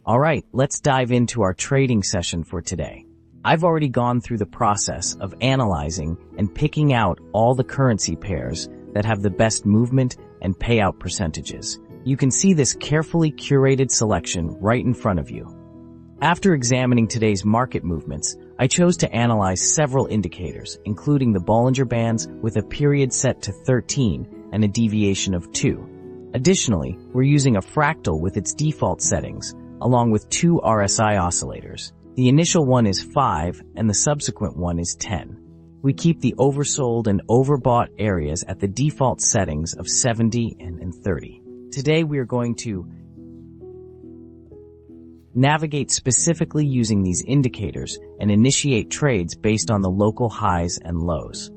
Alright, let's dive into our trading session for today. I've already gone through the process of analyzing and picking out all the currency pairs that have the best movement and payout percentages. You can see this carefully curated selection right in front of you. After examining today's market movements, I chose to analyze several indicators, including the Bollinger Bands with a period set to 13 and a deviation of 2. Additionally, we're using a fractal with its default settings, along with 2 RSI oscillators. The initial one is 5 and the subsequent one is 10. We keep the oversold and overbought areas at the default settings of 70 and 30. Today we are going to navigate specifically using these indicators and initiate trades based on the local highs and lows.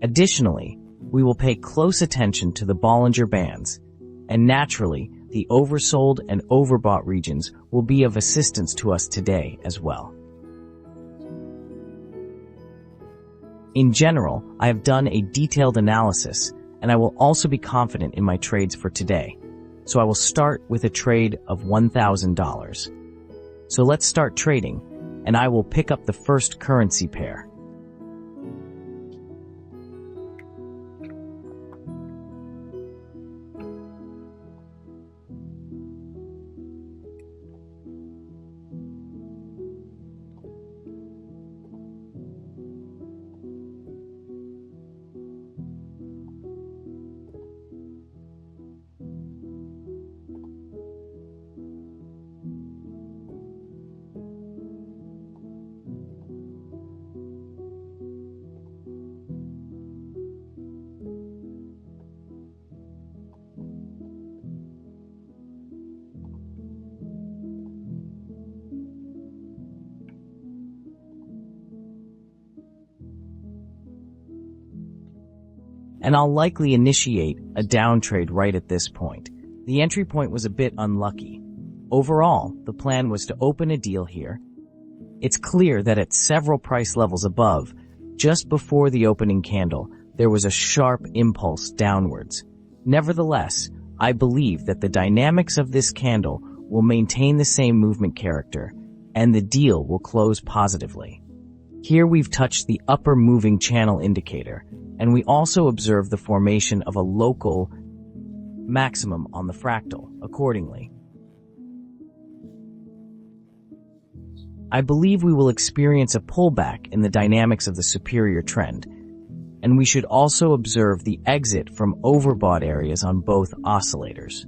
Additionally, we will pay close attention to the Bollinger Bands, and naturally, the oversold and overbought regions will be of assistance to us today as well. In general, I have done a detailed analysis, and I will also be confident in my trades for today. So I will start with a trade of $1,000. So let's start trading, and I will pick up the first currency pair. And I'll likely initiate a down trade right at this point. The entry point was a bit unlucky. Overall, the plan was to open a deal here. It's clear that at several price levels above, just before the opening candle, there was a sharp impulse downwards. Nevertheless, I believe that the dynamics of this candle will maintain the same movement character, and the deal will close positively. Here we've touched the upper moving channel indicator, and we also observe the formation of a local maximum on the fractal accordingly. I believe we will experience a pullback in the dynamics of the superior trend, and we should also observe the exit from overbought areas on both oscillators.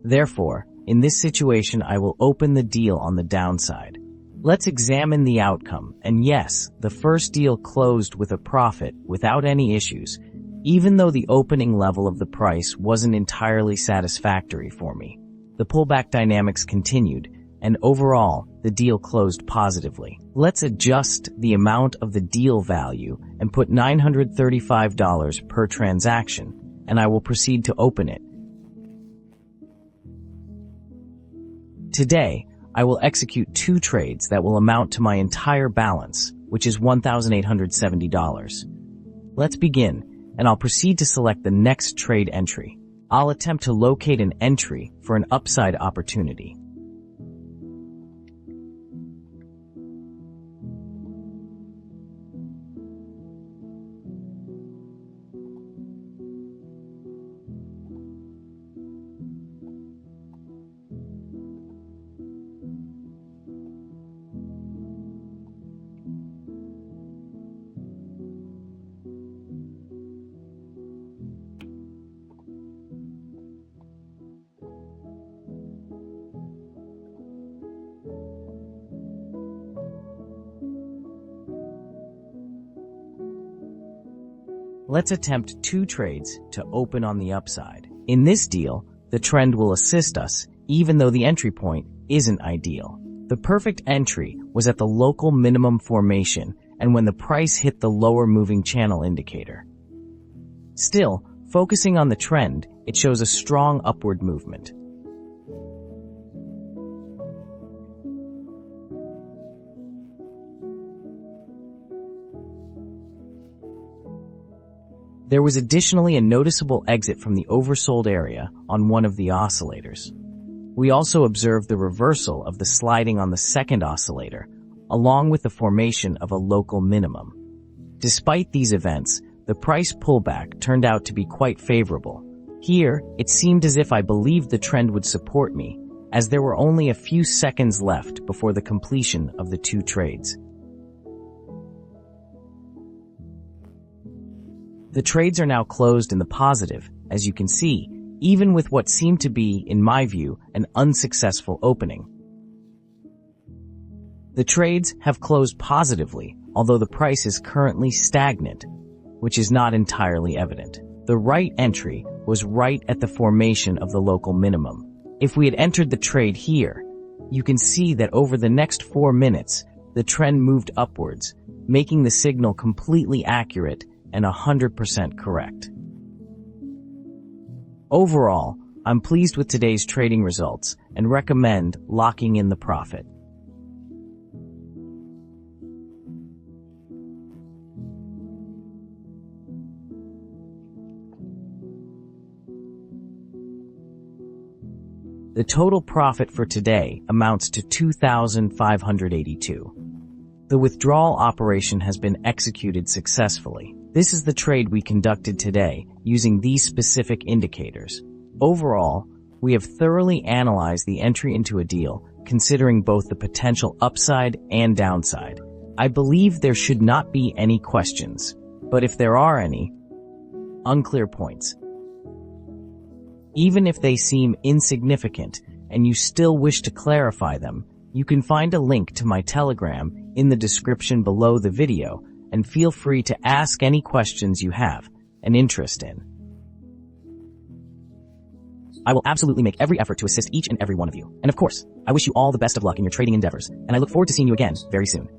Therefore, in this situation, I will open the deal on the downside. Let's examine the outcome, and yes, the first deal closed with a profit without any issues, even though the opening level of the price wasn't entirely satisfactory for me. The pullback dynamics continued, and overall, the deal closed positively. Let's adjust the amount of the deal value and put $935 per transaction, and I will proceed to open it. Today, I will execute 2 trades that will amount to my entire balance, which is $1,870. Let's begin, and I'll proceed to select the next trade entry. I'll attempt to locate an entry for an upside opportunity. Let's attempt 2 trades to open on the upside. In this deal, the trend will assist us, even though the entry point isn't ideal. The perfect entry was at the local minimum formation and when the price hit the lower moving channel indicator. Still, focusing on the trend, it shows a strong upward movement. There was additionally a noticeable exit from the oversold area on one of the oscillators. We also observed the reversal of the sliding on the second oscillator, along with the formation of a local minimum. Despite these events, the price pullback turned out to be quite favorable. Here, it seemed as if I believed the trend would support me, as there were only a few seconds left before the completion of the two trades. The trades are now closed in the positive, as you can see, even with what seemed to be, in my view, an unsuccessful opening. The trades have closed positively, although the price is currently stagnant, which is not entirely evident. The right entry was right at the formation of the local minimum. If we had entered the trade here, you can see that over the next 4 minutes, the trend moved upwards, making the signal completely accurate and 100% correct. Overall, I'm pleased with today's trading results and recommend locking in the profit. The total profit for today amounts to $2,582. The withdrawal operation has been executed successfully. This is the trade we conducted today using these specific indicators. Overall, we have thoroughly analyzed the entry into a deal, considering both the potential upside and downside. I believe there should not be any questions, but if there are any unclear points, even if they seem insignificant and you still wish to clarify them, you can find a link to my Telegram in the description below the video, and feel free to ask any questions you have an interest in. I will absolutely make every effort to assist each and every one of you. And of course, I wish you all the best of luck in your trading endeavors, and I look forward to seeing you again very soon.